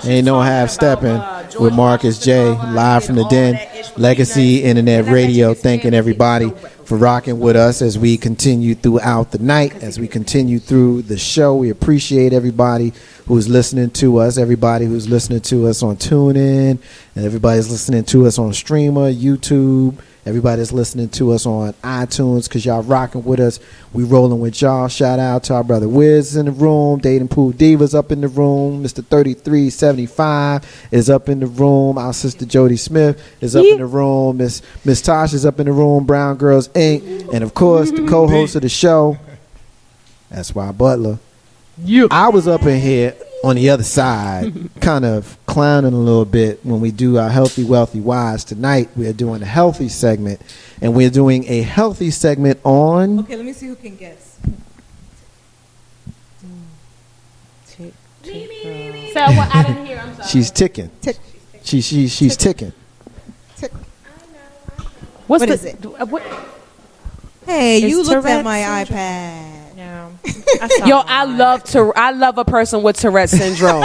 Ain't no half stepping with Marcus J. Live from the Den, Legacy Internet Radio. Thanking everybody for rocking with us as we continue throughout the night, as we continue through the show. We appreciate everybody who's listening to us, everybody who's listening to us on TuneIn, and everybody's listening to us on Streamer, YouTube. Everybody's listening to us on iTunes because y'all rocking with us. We rolling with y'all. Shout out to our brother Wiz in the room. Dating Pool Divas up in the room. Mr. 3375 is up in the room. Our sister Jody Smith is up in the room. Miss Tosh is up in the room. Brown Girls Inc. And of course, the co-host of the show, that's why Butler. I was up in here on the other side, kind of clowning a little bit when we do our Healthy, Wealthy, Wise. Tonight, we are doing a healthy segment, and we're doing a healthy segment on... Okay, let me see who can guess. Tick, tick, so what? I didn't hear. I'm sorry. She's ticking. Tick. She's ticking. Tick. What is it? What? Hey, you It's looked at Tourette my syndrome. iPad. Yeah. Yo, I love a person with Tourette syndrome.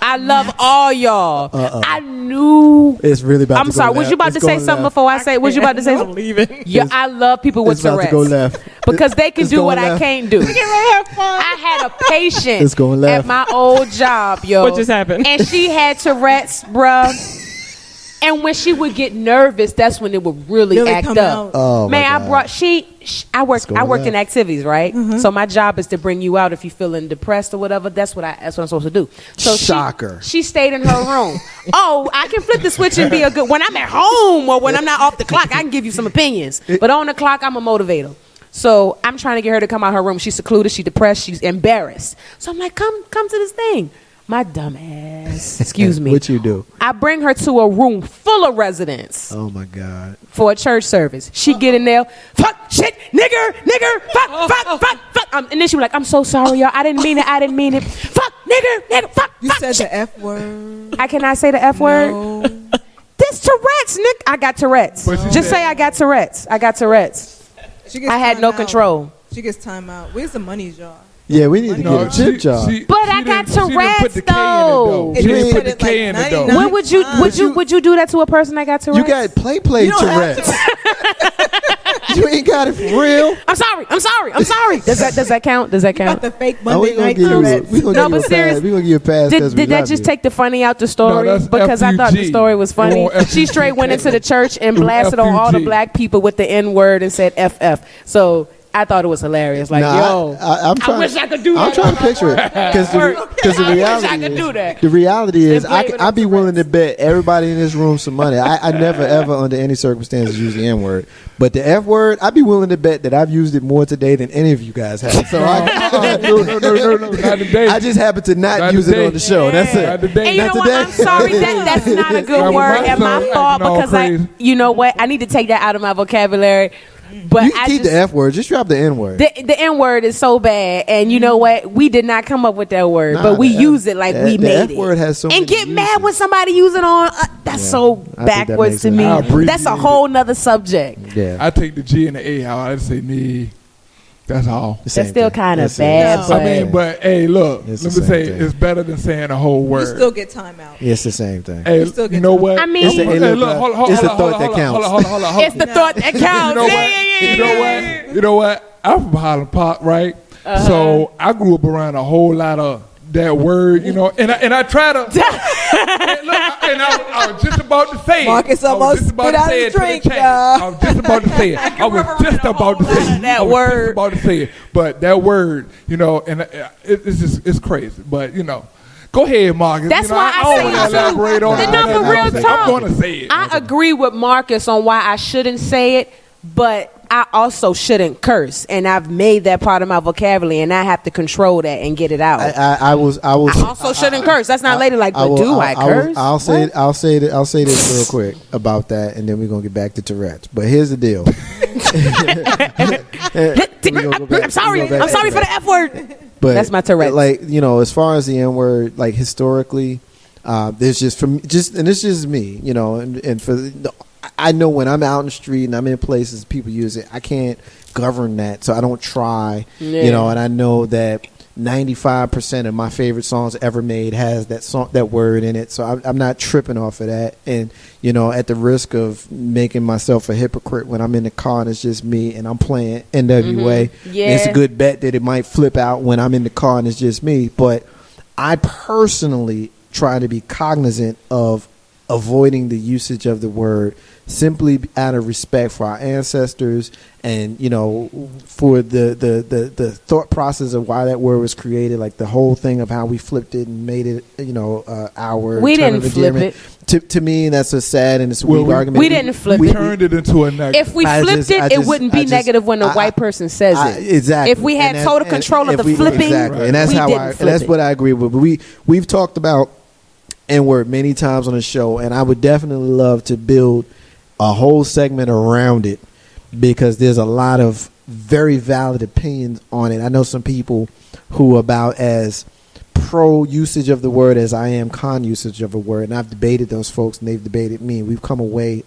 I love all y'all. I knew. It's really about I'm to go sorry. left. Was you about to say something before I say? Was you about to say something? Leaving. Yeah, I love people with It's about Tourette to go left. because they can It's do going what I left. can't do. I had a patient It's going left. at my old job, yo. What just happened? And she had Tourette's, bruh. And when she would get nervous, that's when it would really act come up. out. Oh, Man, my I God. brought I worked going in activities, right? So my job is to bring you out if you're feeling depressed or whatever. That's what I'm supposed to do. So Shocker. She stayed in her room. Oh, I can flip the switch and be a good when I'm at home or when I'm not off the clock. I can give you some opinions, but on the clock, I'm a motivator. So I'm trying to get her to come out her room. She's secluded. She's depressed. She's embarrassed. So I'm like, come to this thing. My dumb ass. Excuse me. What you do? I bring her to a room full of residents Oh, my God. for a church service. She get in there, fuck, shit, nigger, fuck. And then she was like, I'm so sorry, y'all. I didn't mean it. Fuck, nigger, fuck. You fuck, said shit. the F word. I cannot say the F word. No. This Tourette's, Nick. I got Tourette's. Just say I got Tourette's. She gets I had time no out. control. She gets time out. Where's the money, y'all? Yeah, we need to get a chip job. But I got Tourette's, though. She didn't put the K in it, though. When would you do that to a person that got Tourette's? You got play Tourette's. You ain't got it for real. I'm sorry. Does that count? Got the fake Monday we night gonna Tourette's. give you No, a but pass. serious- We gonna give you a pass. 'Cause we Did that love just you. take the funny out the story? No, that's Because I thought the FUG. story was funny. It won't She straight went into the church and blasted on all the FUG. black people with the N word and said FF. So I thought it was hilarious. Like, Nah, yo, I'm trying, wish I could do that. I'm trying to picture it because the I reality wish I could is, do that. the reality is And blame it on I'd be willing to Tourette's. bet everybody in this room some money. I never ever under any circumstances use the N word, but the F word I'd be willing to bet that I've used it more today than any of you guys have. So no, not today. I just happen to not Not use today. it on the show. That's Not it. today. And you Not know what? today. I'm sorry. That's not a good Not with word my and my son fault acting all because crazy. you know what? I need to take that out of my vocabulary. But You can I keep just, the F word. Just drop the N word. The N word is so bad, and you know what? We did not come up with that word, Nah, but we the F- use it like we the made F it. word has so and many get mad uses. when somebody use it on. That's Yeah, so I think that backwards makes to sense. me. I appreciate That's a it. whole nother subject. Yeah, I take the G and the A out. I just say knee. That's all. The same That's still thing. kind of That's it. bad, No. but I mean, but hey, look. It's Let the me same say, thing. it's better than saying a whole You word. still get time out. It's the same thing. Hey, You still you get know time. what? I mean- It's the- hey, look, look, hold it's the on, thought hold that on, counts. hold on. it's the thought that counts. You know what? You know what? I'm from Highland Park, right? So I grew up around a whole lot of that word, you know, and I try to. Hey, look, I was just about to say it. Marcus I was almost just about spit to out say his it to the drink, chat. y'all. I was just about to say it. I was just about to say it. that I was word. just about to say it. But that word, you know, and it's just it's crazy. But you know. Go ahead, Marcus. That's you know, why I don't say wanna it, too. elaborate on The it. number real talk. I'm going to say it. I agree with Marcus on why I shouldn't say it, but I also shouldn't curse, and I've made that part of my vocabulary, and I have to control that and get it out. I also shouldn't curse. That's not ladylike, but do I curse? I'll say this real quick about that, and then we're gonna get back to Tourette's. But here's the deal. I'm sorry. I'm sorry for the F word. But That's my Tourette's. Like, you know, as far as the N word, like historically, there's and it's just me, you know, and I know when I'm out in the street and I'm in places people use it, I can't govern that, so I don't try, you know, and I know that 95% of my favorite songs ever made has that word in it. So I'm not tripping off of that. And, at the risk of making myself a hypocrite when I'm in the car and it's just me and I'm playing NWA, it's a good bet that it might flip out when I'm in the car and it's just me. But I personally try to be cognizant of avoiding the usage of the word simply out of respect for our ancestors and for the thought process of why that word was created, like the whole thing of how we flipped it and made it our we term didn't of flip endearment. it. To me, that's a sad and it's a weak argument. We didn't flip We it. turned it into a negative. If we flipped it wouldn't be negative when a white person says it. Exactly. If we had total control of the flipping, exactly, and that's we how didn't flip that's it. what I agree with. But we've talked about N-word many times on the show, and I would definitely love to build a whole segment around it because there's a lot of very valid opinions on it. I know some people who are about as pro usage of the word as I am con usage of a word, and I've debated those folks and they've debated me. We've come away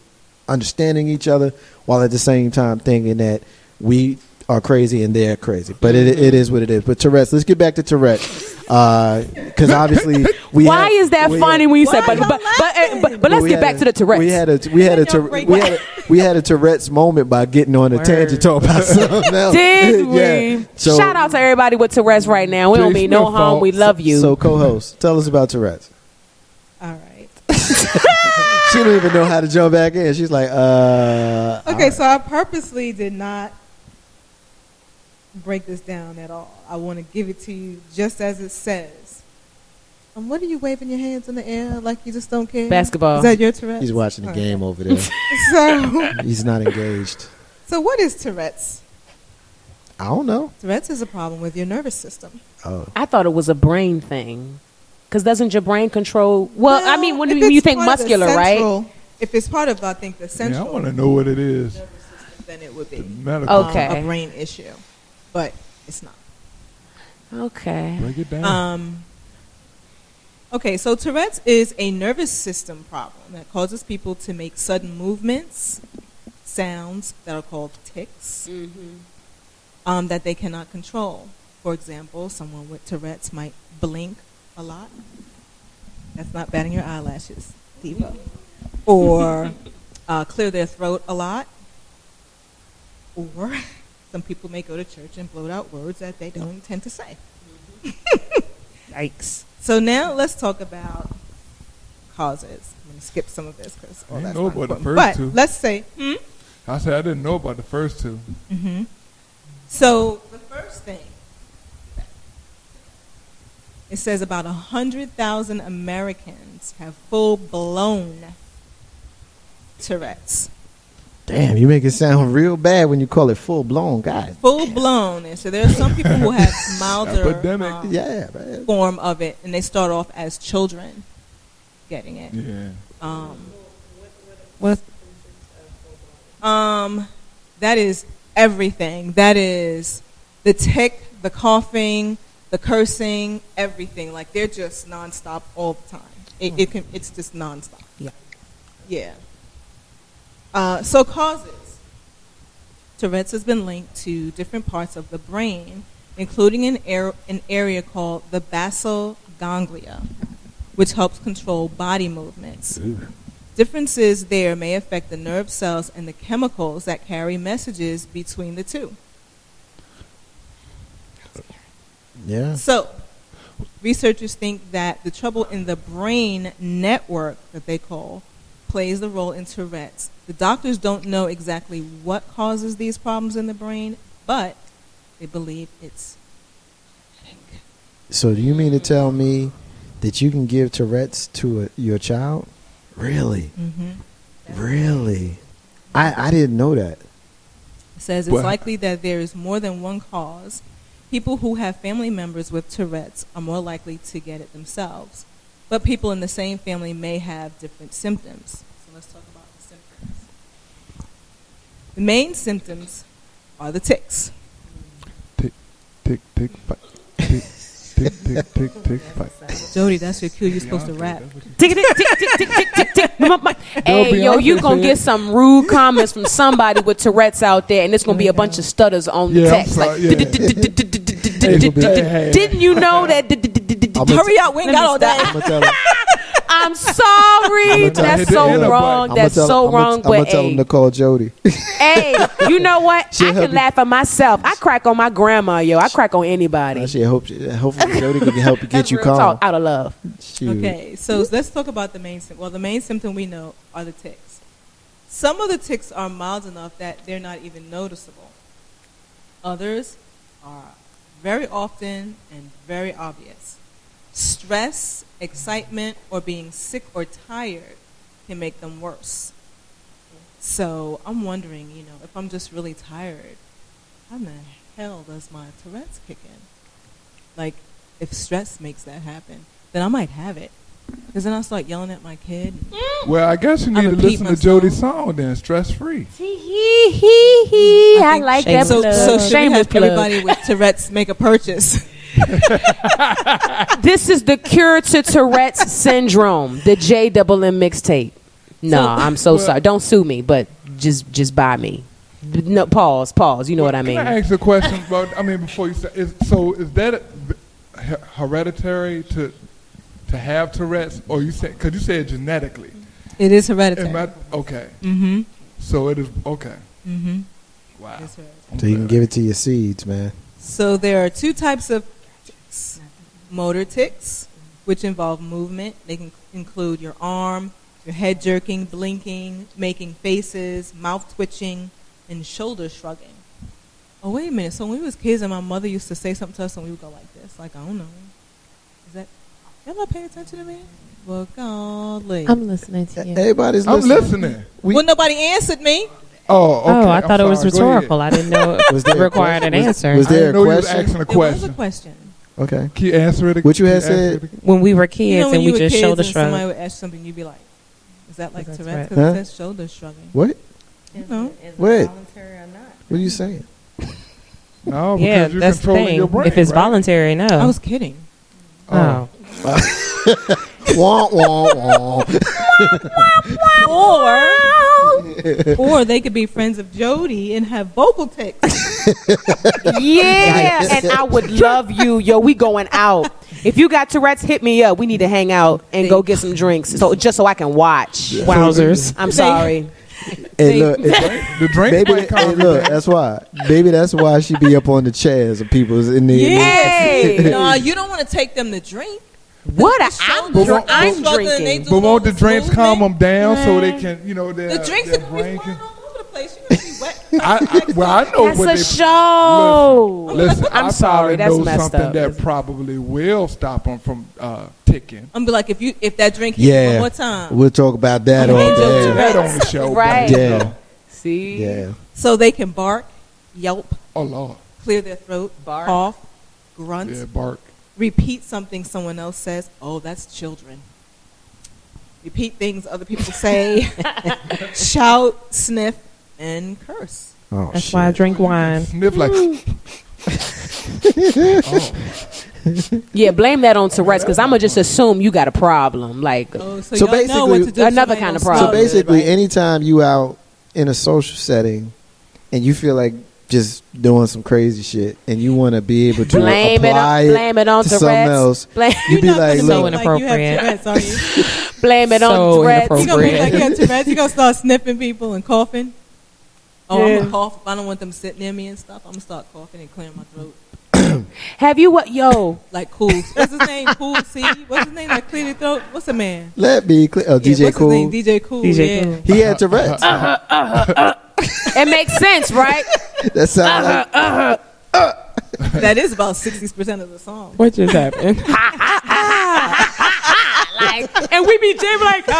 understanding each other while at the same time thinking that we are crazy and they're crazy. But it is what it is. But Tourette, let's get back to Tourette. Because obviously why is that funny when you said but let's get back to the Tourette's. We had a Tourette's moment by getting on a tangent talk about something else. Did we? Yeah. So, shout out to everybody with Tourette's right now. We don't mean no harm. We love you. So co-host, tell us about Tourette's. All right. She don't even know how to jump back in. She's like, Okay, so I purposely did not break this down at all. I want to give it to you just as it says. What are you waving your hands in the air like you just don't care? Basketball. Is that your Tourette's? he's watching the game over there. So, He's not engaged. so what is Tourette's? I don't know. Tourette's is a problem with your nervous system. Oh, I thought it was a brain thing. Because doesn't your brain control? Well, I mean, when if you it's think part of the muscular, right? central- If it's part of, I think, the Yeah, I central want to know what it is. nervous system, then it would be The medical. Okay. a brain issue. But it's not. Okay. Break it down. Okay, so Tourette's is a nervous system problem that causes people to make sudden movements, sounds that are called tics, that they cannot control. For example, someone with Tourette's might blink a lot. That's not batting your eyelashes, Diva. Or clear their throat a lot. Or some people may go to church and bloat out words that they don't intend to say. Yikes. So now let's talk about causes. I'm going to skip some of this because I didn't that's know not about the important. first But two. let's say, I said I didn't know about the first two. So the first thing, it says about 100,000 Americans have full-blown Tourette's. damn! You make it sound real bad when you call it full blown, guys. Full-blown. And so there are some people who have milder Epidemic. Yeah, man. form of it, and they start off as children getting it. Yeah. That is everything. That is the tic, the coughing, the cursing, everything. Like they're just nonstop all the time. It's just nonstop. Yeah. So causes. Tourette's has been linked to different parts of the brain, including an area called the basal ganglia, which helps control body movements. Differences there may affect the nerve cells and the chemicals that carry messages between the two. Yeah. So, researchers think that the trouble in the brain network that they call plays the role in Tourette's. The doctors don't know exactly what causes these problems in the brain, but they believe it's genetic. So do you mean to tell me that you can give Tourette's to your child? Really? Really? I didn't know that. It says it's likely that there is more than one cause. People who have family members with Tourette's are more likely to get it themselves. But people in the same family may have different symptoms. So let's talk about the symptoms. The main symptoms are the tics. Tick, tick, tick, fight. Tick, tick, tick, tick, tick, fight. Jody, that's your cue. You're supposed to rap. Tick, tick, tick, tick, tick, tick, tick, tick. Hey, yo, Beyonce you gonna said- get some rude comments from somebody with Tourette's out there, and it's gonna be a bunch of stutters on the Yeah, I'm text. sorry, Like, yeah. Didn't you know that? Hurry up, we ain't got all day. I'm gonna tell him. I'm sorry. That's so wrong. That's so wrong. I'm gonna tell him to call Jody. Hey, you know what? I can laugh at myself. I crack on my grandma, yo. I crack on anybody. Hopefully Jody can help you get you calm. Out of love. Shoot. Okay, so let's talk about the main symptom. Well, the main symptom we know are the ticks. Some of the ticks are mild enough that they're not even noticeable. Others are very often and very obvious. Stress, excitement, or being sick or tired can make them worse. So I'm wondering, if I'm just really tired, how in the hell does my Tourette's kick in? Like, if stress makes that happen, then I might have it. Because then I'll start yelling at my kid. Well, I guess you need to listen to Jody's song then, Stress Free. I like that. So should we have everybody with Tourette's make a purchase? This is the cure to Tourette's syndrome, the JMM mixtape. No, I'm so sorry. Don't sue me, but just buy me. No, pause. You know what I mean. Can I ask a question about? Before you say, is that hereditary to have Tourette's, or you said because you said genetically? It is hereditary. Okay. Mm-hmm. So it is okay. Mm-hmm. Wow. So you can give it to your seeds, man. So there are two types of tics. Motor tics, which involve movement. They can include your arm, your head jerking, blinking, making faces, mouth twitching, and shoulder shrugging. Oh, wait a minute. So when we was kids and my mother used to say something to us and we would go like this, like, I don't know. Is that, y'all not paying attention to me? Well, golly. I'm listening to you. Everybody's listening. I'm listening. Well, nobody answered me. Oh, okay. Oh, I thought it was rhetorical. I didn't know it required an answer. Was there a question? You was asking a There was a question. Okay. Can you answer it again? What you had said? When we were kids when and you we were just kids shoulder and shrug. somebody would ask something, you'd be like, is that like Tourette's? Tourette's. Because it says shoulder shrugging. What? No. What? What are you saying? No, because Yeah, you're that's the controlling thing. your brain, If it's right? voluntary, no. I was kidding. Oh. Wah, wah, wah. Or they could be friends of Jody and have vocal tics. Yeah, and I would love you. Yo, we going out. If you got Tourette's, hit me up. We need to hang out and go get some drinks. So I can watch. Wowzers. I'm sorry. Hey, look, The drink baby, might come look, that's why. Baby, that's why she be up on the chairs of people's in there. Hey. No, you don't want to take them to drink. What? I'm drinking. But won't the drinks calm them down so they can, The drinks their are brain flying can... all over the place. You're going to be wet. I know That's what a they... show. Listen, I'm I sorry. probably That's know messed something up. that probably will stop them from ticking. I'm be like, if that drink hits Yeah. one more time. We'll talk about that all day. That on the show. Right. baby. Yeah. See? Yeah. So they can bark, yelp, Oh, Lord. clear their throat, cough, grunt, Yeah, bark. repeat something someone else says. Oh, that's children. Repeat things other people say, shout, sniff, and curse. Oh, That's shit. why I drink wine. Sniff like... Yeah, blame that on Tourette's because I'm going to just assume you got a problem. Like, Oh, So y'all know basically- what to do. Another Somebody kind of don't problem. So smell good, basically, right? anytime you out in a social setting and you feel like just doing some crazy shit and you want to be able to apply blame it on to Tourette's. something else, Blame, you be You're not like, gonna So make look, like you have inappropriate. Tourette's, are you? blame it on So Tourette's. You gonna make like you have Inappropriate. Tourette's? You gonna start sniffing people and coughing? Oh, I'm Yeah. gonna cough. If I don't want them to sit near me and stuff, I'm gonna start coughing and clearing my throat. Have you what? Yo, Like Cool. What's his name? Cool C. What's his name? Like clear your throat. What's the man? let me clear. Oh, Yeah, DJ what's Cool. His name? DJ Cool. DJ yeah. Cool. He had Tourette's. it makes sense, right? That sound like That is about 60% of the song. What just happened? And we be jamming like, if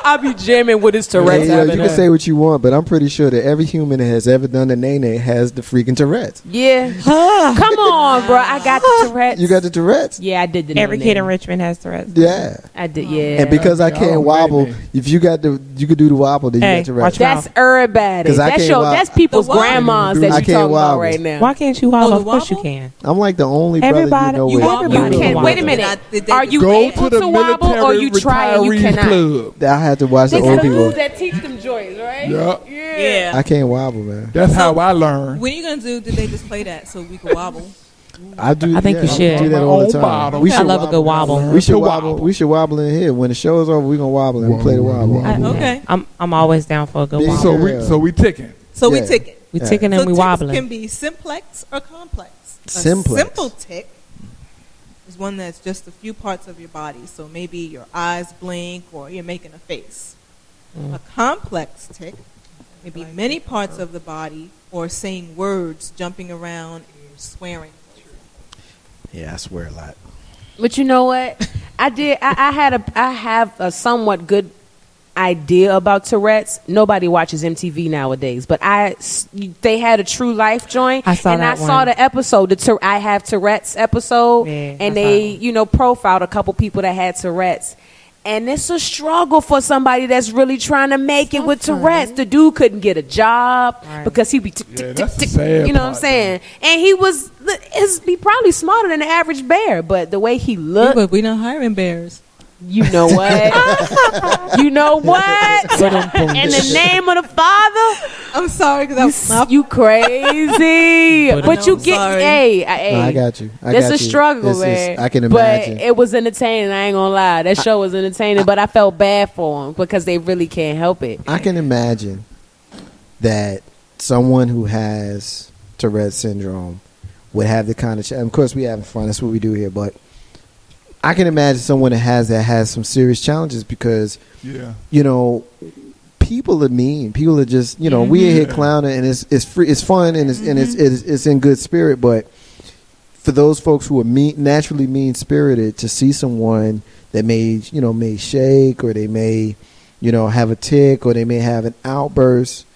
I be jamming with his Tourette's. Hey, yo, you having can a- say what you want, but I'm pretty sure that every human that has ever done the nene has the freaking Tourette's. Yeah. Come on, bro. I got the Tourette's. You got the Tourette's? Yeah, I did the Every no kid name. in Richmond has Tourette's. Yeah. I did, yeah. And because I Y'all can't don't wobble, blame me. if you got you could do the wobble, then Hey, you got Tourette's. watch your That's everybody. 'Cause I That's can't that's people's The wobble. grandmas I that you can't talking about wobble. right now. Why can't you wobble? Oh, the Of course you wobble? can. I'm like the only Everybody- brother you you know wobble. with. You can't. Wait a Did minute. they Are you Go able to the to wobble or military you try and you retirees cannot? club. I had to watch They the old got a people. dude that teach them joys, right? Yeah. Yeah. Yeah. I can't wobble, man. That's how I learned. When are you gonna do? Did they just play that so we can wobble? I do. I think you should. do that all the time. Bottom. We I should love a good wobble. We should To wobble. wobble. We should wobble in here. When the show is over, we gonna wobble and we play the wobble. Okay. I'm always down for a good Big wobble. So we ticking. So we Yeah. tick it. We Yeah. ticking and So we ticks wobbling. can be simplex or complex. A Simplex. simple tick is one that's just a few parts of your body. So maybe your eyes blink or you're making a face. A complex tick may be many parts of the body or saying words, jumping around, swearing. Yeah, I swear a lot. But you know what? I have a somewhat good idea about Tourette's. Nobody watches MTV nowadays, but they had a True Life joint. I saw and that I saw one. the episode, I Have Tourette's episode, Yeah, I and saw they, that profiled a couple people that had Tourette's. And it's a struggle for somebody that's really trying to make it with Tourette's. The dude couldn't get a job because he'd be that's the sad you know what I'm part, saying? And he probably smarter than the average bear, but the way he looked, But we not hiring bears. you know what? You know what? In the name of the Father, I'm sorry because you crazy. But you get, sorry. hey, No, I got you. It's a struggle, man. I can imagine. But it was entertaining. I ain't gonna lie. That show was entertaining, but I felt bad for them because they really can't help it. I can imagine that someone who has Tourette syndrome would have the kind of. Of course, we having fun. That's what we do here. But I can imagine someone that has some serious challenges because, people are mean. People are just, we are here clowning and it's free, it's fun and it's in good spirit. But for those folks who are naturally mean spirited, to see someone that may shake or they may, have a tick or they may have an outburst,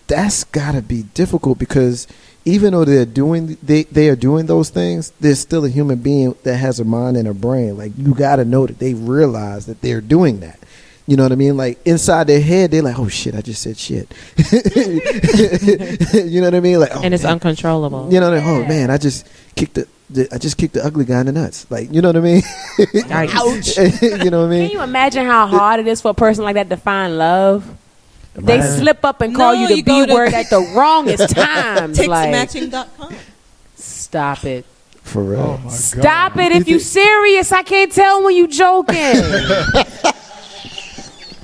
that's gotta be difficult because even though they are doing those things, there's still a human being that has a mind and a brain. Like, you gotta know that they realize that they're doing that. You know what I mean? Like, inside their head, they're like, "Oh shit, I just said shit." You know what I mean? Like, and it's uncontrollable. You know, oh man, I just kicked the ugly guy in the nuts. Like, you know what I mean? Ouch. You know what I mean? Can you imagine how hard it is for a person like that to find love? They slip up and call you the B word at the wrongest times. Ticksmatching.com. Stop it. For real. Oh my God. Stop it. If you serious, I can't tell when you joking.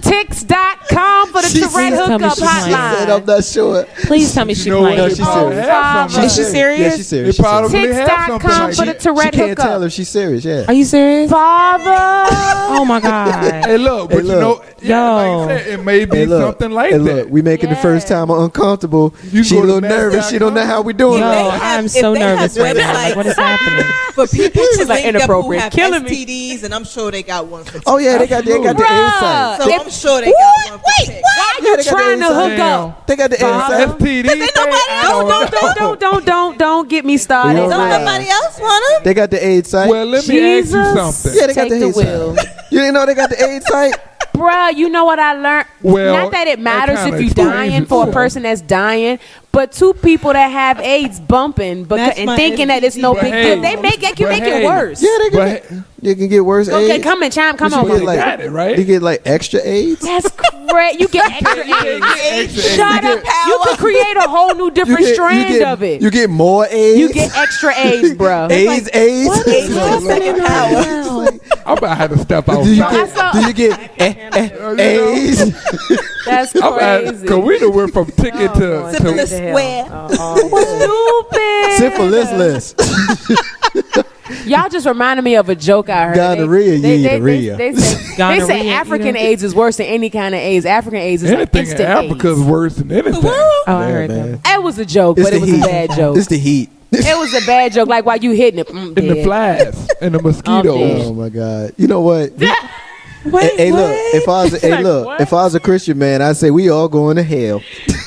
Ticks.com for the Tourette hookup hotline. I'm not sure. Please tell me she know what? playing. No, she's serious. Is she serious? Yeah, she's serious. They probably have something Ticks.com like for the that. She Tourette can't tell hookup. if she's serious. Yeah. Are you serious? Father. Oh my God. Hey, look, but Hey, look. like I said, it may be something like hey, that. look, we making the first time uncomfortable. You She go a to little nervous. She don't know how we doing Yo, it. I'm if so they have nervous right now. Like, websites- what is happening? For people to She's like link up who inappropriate. have Killing me. STDs, and I'm sure they got one for Oh yeah, they got the Bruh. insight. So I'm sure they got one for Ticks. Why are you they got trying to the hook inside. up? They got the inside. STD. Don't get me started. Yo, Don't Right. nobody else want them? They got the AIDS site. Well, let me ask you Jesus. something. Yeah, they got Take the the AIDS wheel. site. You didn't know they got the AIDS site? Bruh, you know what I learned? Well, Not that it matters that if kinda you're explains dying it, for a too. person that's dying, but two people that have AIDS bumping That's and my thinking that it's no But big hey, deal. They make it but worse. Yeah, they But can. You can get worse Okay, AIDS. come on, You over get me. like, got it, right? You get like extra AIDS. That's great. You get extra AIDS. Extra Shut AIDS. up. You could create a whole new different strand of it. You get more AIDS. You get extra AIDS, bro. AIDS. What is happening power? I'm about to have to step Do you outside. get? Do you get AIDS? That's crazy. Because we done went from ticket to Syphilis square. Stupid. Syphilis list. Y'all just reminded me of a joke I heard. Gonorrhea, urea. They say Gonorrhea, African AIDS is worse than any kind of AIDS. African AIDS is like anything in instant Africa is AIDS. worse than anything. Oh, I Yeah, heard man. that. It was a joke, It's but the it was heat. a bad joke. It's the heat. It was a bad joke. Like, while you hitting it, And the dead. flies and the dead. mosquitoes. Oh my God! You know what? Wait, Hey, look. If I was, what? if I was a Christian man, I'd say we all going to hell.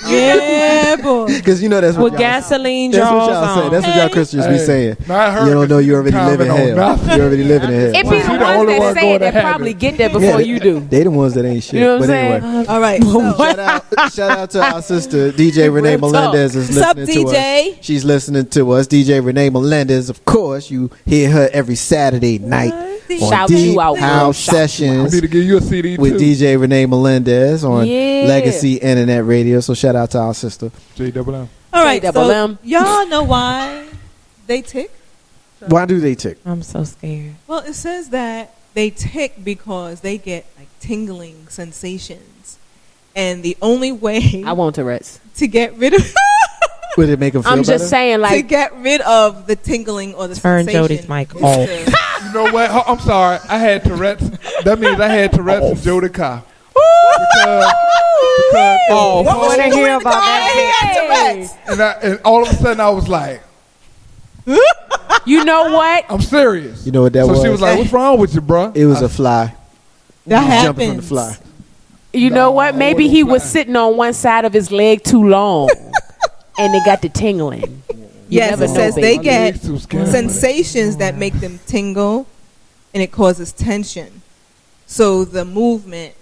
Yeah, boy. Because you know that's what With y'all, gasoline that's what draws y'all say. on. That's what y'all Christians be Hey, saying. now I heard You don't know you already comment live in on hell. nothing. You already living in hell. It be She the the ones only that one say going it to that heaven. probably get there before you do. They the ones that ain't shit. You know what but I'm anyway, All right. So, shout out to our sister DJ Renee Real talk. Melendez is What's up, listening to DJ? us. She's listening to us. DJ Renee Melendez, of course, you hear her every Saturday night on Shout Deep you out, girl. House Shout you out. I Sessions need to give you a CD with too. DJ Renee Melendez on Yeah. Legacy Internet Radio. So shout out to our sister. JWM. All right, Double so M. y'all know why they tick? Why do they tick? I'm so scared. Well, it says that they tick because they get like tingling sensations, and the only way I want Tourette's. to get rid of Would it make them feel I'm better? just saying, to like, get rid of the tingling or the Turn sensation. Jody's mic is off. to- You know what? I'm sorry. I had Tourette's. That means I had Tourette's and Jody Cobb. Because Oh, What was I she want to hear doing about that. and all of a sudden I was like, you know what? I'm serious. You know what that so was? she was like, "What's wrong with you, bro?" It was a fly. That He was jumping happens. from the fly. You know what? Maybe what he a was fly. sitting on one side of his leg too long, and it got the tingling. You Yes, never it know, says baby. they get legs too skinny. sensations that make them tingle, and it causes tension. So the movement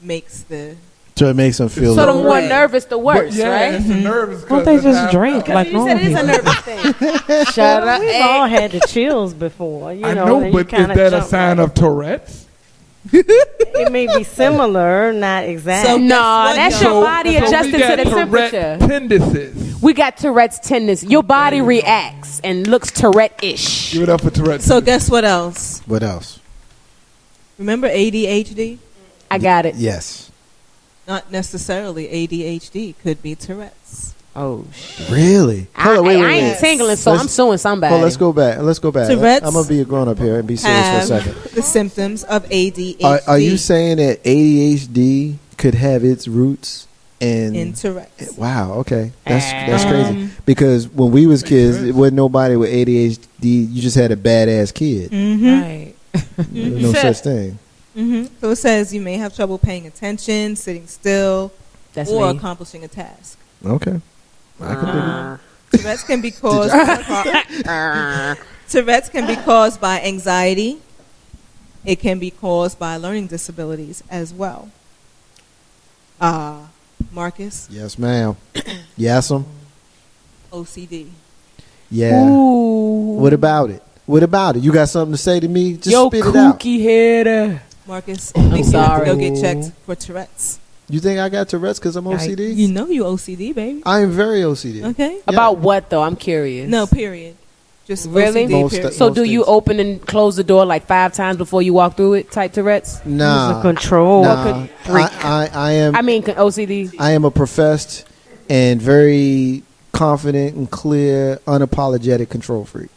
makes the So it makes them feel So the like, more Right. nervous, the worse, But yeah, right? it's a nervous. Won't they just drink like You normal said it is a people? nervous thing. Shut up. We've all had the chills before, you I know. know, and you but is kinda that a jump sign right- of Tourette's? It may be similar, not exact. So- No, Guess what, that's y'all? your body we adjusting got to the Tourette temperature. tendencies. We got Tourette's tendency. Your body reacts and looks Tourette-ish. Give it up for Tourette. So guess what else? what else? Remember ADHD? I got it. Yes. Not necessarily ADHD. Could be Tourette's. Oh, shit. Really? Hold on, wait, I wait. ain't tingling, so Let's- I'm suing somebody. Well, let's go back. Let's go back. Tourette's I'm gonna be a grown up here and be serious Have for a second. the symptoms of ADHD Are you saying that ADHD could have its roots in Tourette's? Wow, okay, that's crazy. Because when we was Makes kids, sense. it wasn't nobody with ADHD. You just had a badass kid. Mm-hmm. Right. There was no such thing. Mm-hmm. So it says you may have trouble paying attention, sitting still, That's or me. accomplishing a task. Okay, I can dig it. Tourette's can be caused. Tourette's can be caused by anxiety. It can be caused by learning disabilities as well. Marcus, Yes, ma'am. Yes'm. OCD. Yeah. Ooh. What about it? What about it? You got something to say to me? Just Yo, spit it out. kooky head. Marcus, I think you have to sorry. go get checked for Tourette's. You think I got Tourette's because I'm OCD? You know you OCD, baby. I am very OCD. Okay. Yeah. About what, though? I'm curious. No, period. Just Really? OCD, Most- period. So Most do you things. open and close the door like 5 times before you walk through it, type Tourette's? Nah. It's a control. Nah. I am. I mean, OCD. I am a professed and very confident and clear, unapologetic control freak.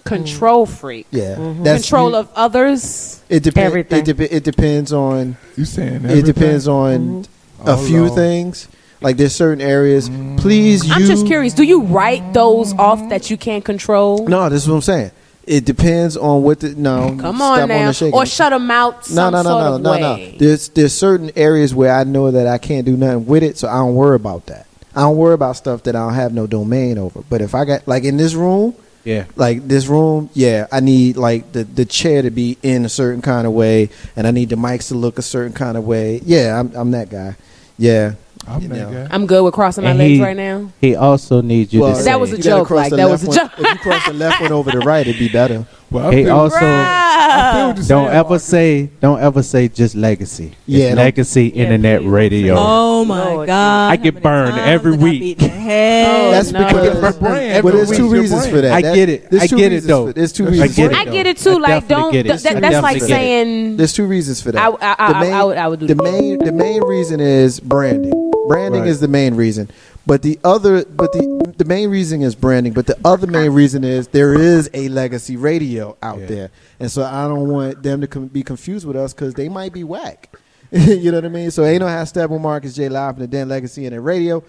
Control freak. Yeah, Mm-hmm. that's Control you- of others. It depends. Everything. It depends on. You saying It everything? depends on a Oh, few Lord. things. Like there's certain areas. Please, I'm just curious. Do you write those off that you can't control? No, this is what I'm saying. It depends on what the no. Come stop on now. the shaking. Or shut them out No, some no, no, sort no, of no, no. way. There's certain areas where I know that I can't do nothing with it, so I don't worry about that. I don't worry about stuff that I don't have no domain over. But if I got like in this room, Yeah. like this room, yeah, I need like the chair to be in a certain kind of way, and I need the mics to look a certain kind of way. Yeah, I'm that guy. Yeah, I'm you that know. guy. I'm good with crossing my And legs he- right now. He also needs you Well, to That say, was a you gotta joke, cross like, the that left was a one- joke. If you cross the left one over the right, it'd be better. Well, I he feel, also I feel what you're don't saying, ever Marcus. say just legacy. Yeah, It's don't- legacy internet please. radio. Oh my Lord, God! I get How many burned times every I got week. beat in the head? That's no. because It's my brand. well, there's Every two week's your reasons brand. for that. I get it. There's I two get it, reasons though. for- There's two I reasons. get for it. I that. get it too. I Like, definitely don't. get it. I That's like definitely get it. saying. There's two reasons for that. I would do the that. the main reason is branding. Branding Right. is the main reason. But the main reason is branding. But the other main reason is there is a legacy radio out Yeah. there, and so I don't want them to be confused with us because they might be whack. You know what I mean? So ain't no how step with Marcus J live from the Den Legacy and radio.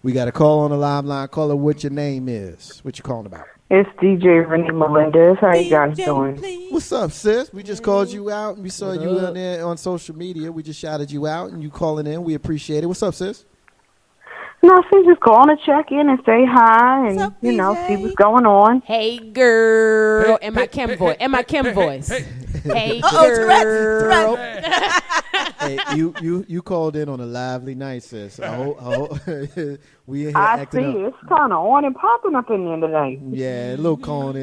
We got a call on the live line. Call her what your name is. What you calling about? It's DJ Renee Melendez. How you guys DJ, doing? please. What's up, sis? We just called you out and we saw you on there on social media. We just shouted you out and you calling in. We appreciate it. What's up, sis? Nothing, just calling to check in and say hi and, What's up, you know, DJ? see what's going on. Hey, girl. Hey, And my hey, Kim hey, voice. hey, And my hey, Kim hey, voice. hey, Hey, Tourette. Hey, you called in on a lively night, sis. We in here I acting see. up. It's kind of on and popping up in there today. Yeah, a little cone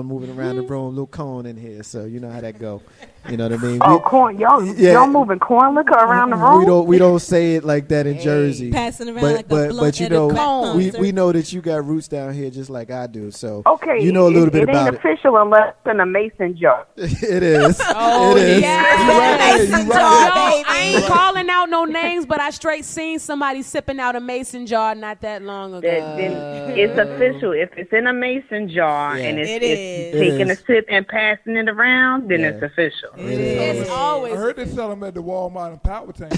moving around the room, little cone in here. So you know how that go. You know what I mean? Oh, corn! Y'all moving corn liquor around the room? We don't say it like that in Jersey. Passing around but like a but blunt you at a know crack we concert. we know that you got roots down here just like I do. So Okay, you know a little bit it about ain't official unless it's in a mason jar. it is. Oh, it is. yes. You right. Yo, I ain't calling out no names, but I straight seen somebody sipping out a mason jar not that long ago. Then it's official. If it's in a mason jar Yeah. and it's It taking a is. sip and passing it around, then Yeah. it's official. It is. It's I always heard they sell them at the Walmart and Power Tank.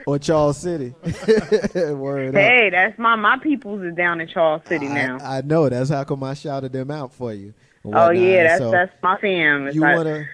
Or Charles City. Word up. Hey, that's my peoples is down in Charles City now. I know. That's how come I shouted them out for you. and Oh whatnot. yeah, So that's my fam. It's you like wanna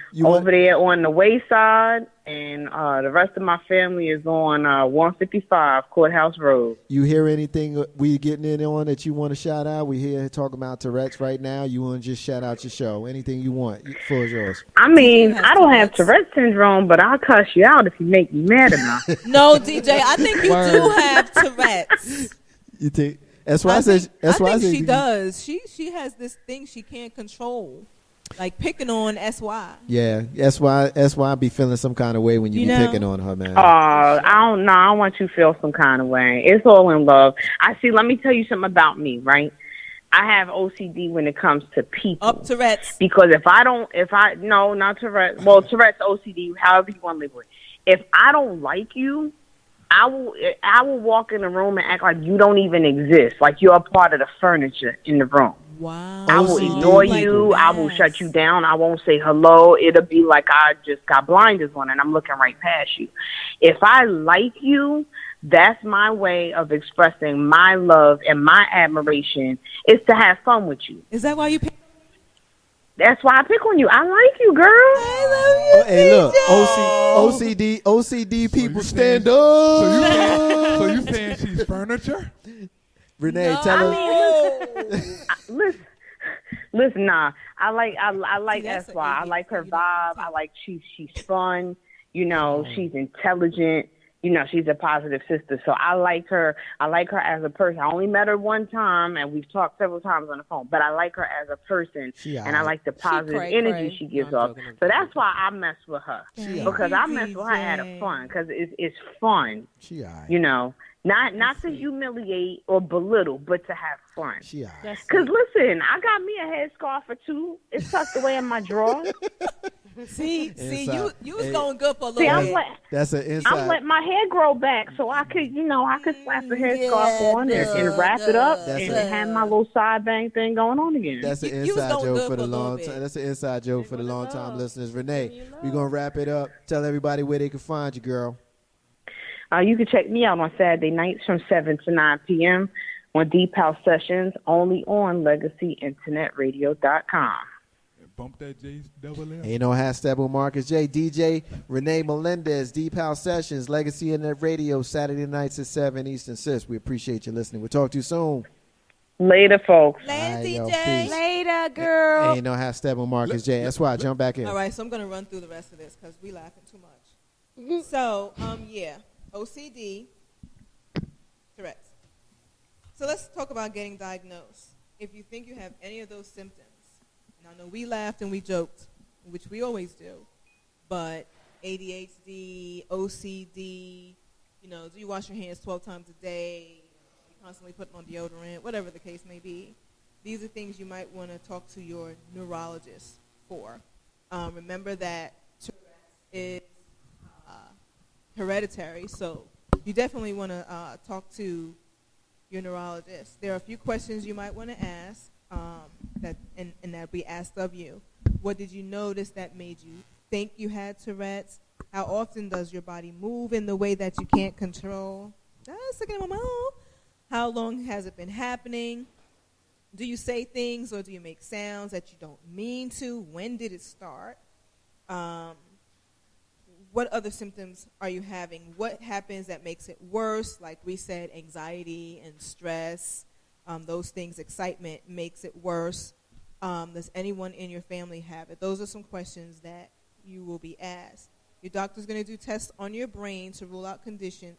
there on the wayside, and the rest of my family is on 155 Courthouse Road. you hear anything we getting in on that you want to shout out? We here talking about Tourette's right now. You want to just shout out your show? Anything you want? Floor is yours. I mean, has I don't have Tourette's. Tourette syndrome, but I'll cuss you out if you make me mad enough. No, DJ, I think you do have Tourette's. You think? That's why I said. That's why I think said she does. She has this thing she can't control, like picking on SY. Yeah, that's why I be feeling some kind of way when you You be know? picking on her, man. I don't know. I don't want you to feel some kind of way. It's all in love. Let me tell you something about me, right? I have OCD when it comes to people. Up Tourette's. Because no, not Tourette. Well, Tourette's OCD, however you want to live with. If I don't like you, I will walk in the room and act like you don't even exist, like you're a part of the furniture in the room. Wow. I will OCD ignore people. you. I will shut you down. I won't say hello. It'll be like I just got blinders on and I'm looking right past you. If I like you, that's my way of expressing my love and my admiration is to have fun with you. Is that why you pick? That's why I pick on you. I like you, girl. I love you. Hey, look, DJ. OCD people you stand saying- up. So you saying she's furniture? Renee, No. tell her. Oh. Listen, nah. I like See, that's SY. I an like her idiot. vibe. I like she's fun. You know, she's intelligent. You know, she's a positive sister. So I like her. I like her as a person. I only met her one time, and we've talked several times on the phone. But I like her as a person, and I like the positive cray, energy cray. she gives No, I'm off. joking, I'm So joking. that's why I mess with her because I mess with her out of fun because it's fun. She alright. You know, not to humiliate or belittle, but to have fun. She alright. That's Cause listen, I got me a headscarf or two. It's tucked away in my drawer. See, Inside. you was Hey. going good for a little See, bit. That's an inside. I'm letting my hair grow back so I could slap the headscarf on and wrap it up That's and a- have my little side bang thing going on again. That's an You was inside going joke good for the for a little long bit. time. That's an inside joke for the long time listeners. Renee, we're gonna wrap it up. Tell everybody where they can find you, girl. You can check me out on Saturday nights from 7 to 9 p.m. on Deep House Sessions, only on LegacyInternetRadio.com. Bump that J double L. Ain't no hashtag with Marcus J. DJ Renee Melendez, Deep House Sessions, Legacy Internet Radio, Saturday nights at 7 Eastern. Sis, we appreciate you listening. We'll talk to you soon. Later, folks. Later, All right, yo, DJ. peace. Later, girl. Ain't no hashtag with Marcus J. That's why I jump back in. All right, so I'm gonna run through the rest of this because we laughing too much. So, OCD, Tourette's. So let's talk about getting diagnosed. If you think you have any of those symptoms, and I know we laughed and we joked, which we always do, but ADHD, OCD, do you wash your hands 12 times a day? You constantly putting on deodorant, whatever the case may be. These are things you might want to talk to your neurologist for. Remember that Tourette's is hereditary, so you definitely want to talk to your neurologist. There are a few questions you might want to ask that we asked of you. What did you notice that made you think you had Tourette's? How often does your body move in the way that you can't control? How long has it been happening? Do you say things or do you make sounds that you don't mean to? When did it start? What other symptoms are you having? What happens that makes it worse? Like we said, anxiety and stress, those things, excitement makes it worse. Does anyone in your family have it? Those are some questions that you will be asked. Your doctor's going to do tests on your brain to rule out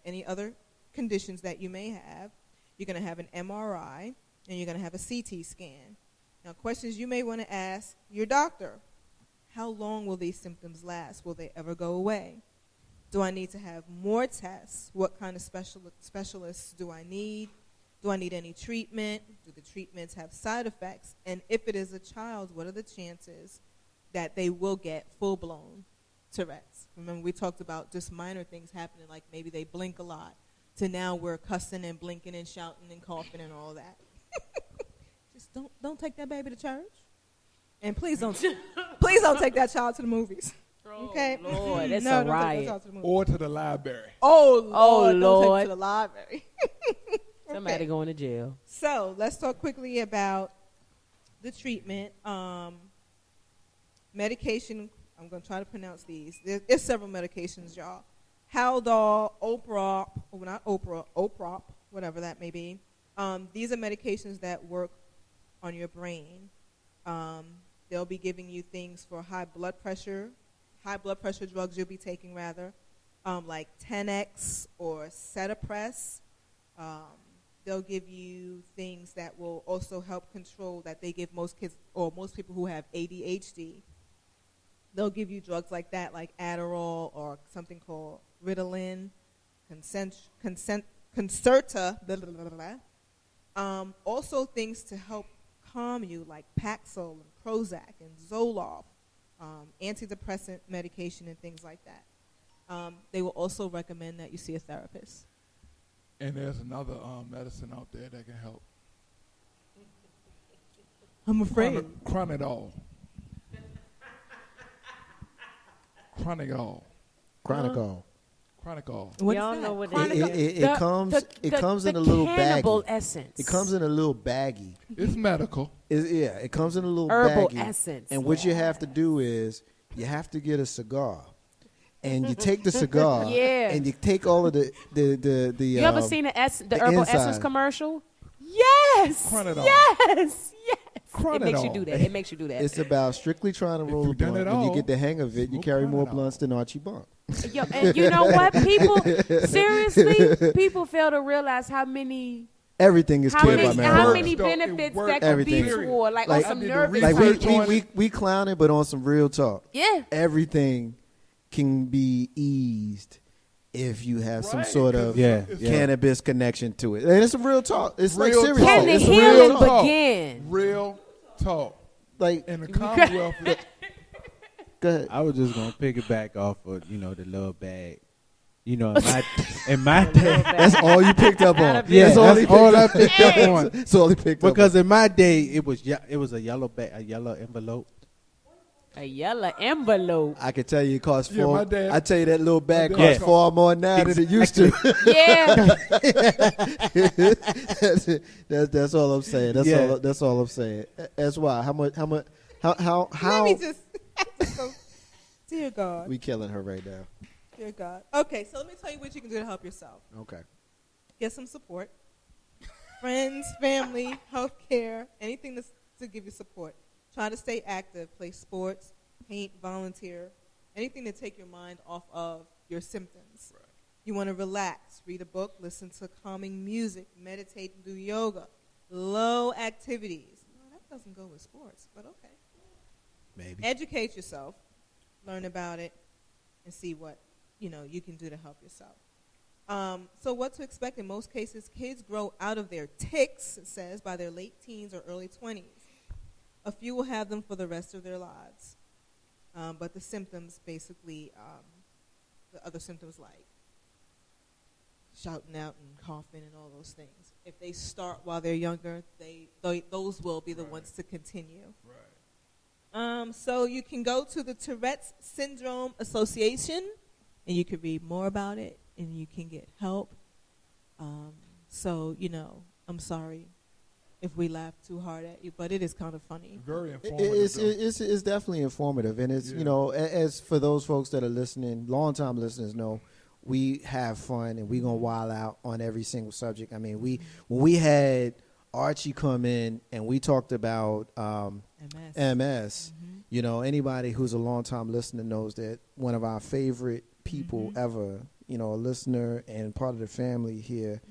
any other conditions that you may have. You're going to have an MRI, and you're going to have a CT scan. Now, questions you may want to ask your doctor. How long will these symptoms last? Will they ever go away? Do I need to have more tests? What kind of specialists do I need? Do I need any treatment? Do the treatments have side effects? And if it is a child, what are the chances that they will get full-blown Tourette's? Remember, we talked about just minor things happening, like maybe they blink a lot, to now we're cussing and blinking and shouting and coughing and all that. Just don't take that baby to church. And please don't take that child to the movies. Okay? Lord, that's no, a don't riot. take that child to the movies. Or to the library. Oh, Lord. Don't take Lord. it to the library. Somebody Okay. going to jail. So let's talk quickly about the treatment. Medication, I'm going to try to pronounce these. There's several medications, y'all. Haldol, Oprop, whatever that may be. These are medications that work on your brain. They'll be giving you things for high blood pressure drugs you'll be taking rather, like 10X or Cetapress. They'll give you things that will also help control, that they give most kids or most people who have ADHD. They'll give you drugs like that, like Adderall or something called Ritalin, Concerta, blah, blah, blah, blah. Also things to help calm you, like Paxil and Prozac and Zoloft, antidepressant medication and things like that. They will also recommend that you see a therapist. And there's another medicine out there that can help. I'm afraid. Chronidol. Chronidol. Chronicle. Chronidol. What's Y'all that? know what Chronic- it is. It comes in a little cannibal baggie. essence. It comes in a little baggie. It's medical. It comes in a little Herbal baggie. essence. And what you have to do is you have to get a cigar. And you take the cigar Yeah. and you take all of the You ever seen the herbal essence inside. commercial? Yes. Chronidol. Yes. It makes you Chronidol. do that. It makes you do that. It's about strictly trying to roll a you've done blunt. it When you all, get the hang of it, you smoke carry more Chronidol. blunts than Archie Bunk. Yo, and you know what? People fail to realize how many Everything is cured by how marijuana. many Though, it benefits works. that could be Everything. toward, like Like, on some I did the nervous Like research type. on we clown it, but on some real talk. Yeah. Everything can be eased if you have some Right, sort of 'cause Yeah, it's yeah. cannabis connection to it. And it's some real talk. It's like Real serious. talk. Can the It's healing real talk. begin? Real talk. Like, In the Commonwealth, go ahead. I was just gonna piggyback off of the little bag. In my day, That's all you picked up on. yeah, That's all he that's all I picked picked up on. That's all he picked up Because in my day, it was a yellow bag, a yellow envelope. A yellow envelope. I can tell you it costs Yeah, far. my dad- I tell you that little bag my costs dad- far more now than it used to. Yeah. that's all I'm saying. That's all I'm saying. That's why. How Let me just. Dear God. we killing her right now. Dear God. Okay, so let me tell you what you can do to help yourself. Okay. Get some support. Friends, family, healthcare, anything to give you support. Try to stay active. Play sports, paint, volunteer, anything to take your mind off of your symptoms. Right. You want to relax, read a book, listen to calming music, meditate, and do yoga. Low activities. No, that doesn't go with sports, but okay. Maybe. Educate yourself, learn about it, and see what you can do to help yourself. So what to expect in most cases, kids grow out of their tics, it says, by their late teens or early 20s. A few will have them for the rest of their lives. But the symptoms basically, the other symptoms like shouting out and coughing and all those things. If they start while they're younger, those will be the ones to continue. Right. So you can go to the Tourette's Syndrome Association, and you can read more about it, and you can get help. So, I'm sorry if we laugh too hard at you, but it is kind of funny. very informative. It's definitely informative, and it's as for those folks that are listening, long-time listeners know, we have fun and we gonna wild out on every single subject. I mean, when we had Archie come in and we talked about MS. You know, anybody who's a long-time listener knows that one of our favorite people ever, you know, a listener and part of the family here,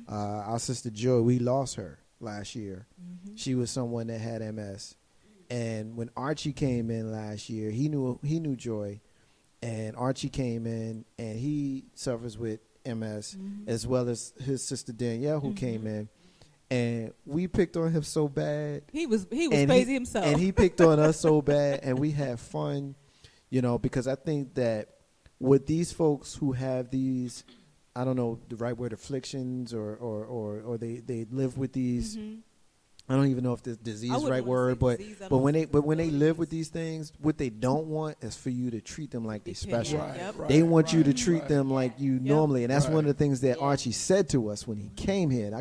our sister Joy, we lost her last year. She was someone that had MS. And when Archie came in last year, he knew Joy. And Archie came in and he suffers with MS as well as his sister Danielle who came in. And we picked on him so bad. He was crazy himself. And he picked on us so bad, and we had fun, you know, because I think that with these folks who have these, I don't know the right word, afflictions, or they live with these. I don't even know if the disease is the right word, but when they live with these things, what they don't want is for you to treat them like they're special. They want you to treat them like you normally, and that's one of the things that Archie said to us when he came here. And I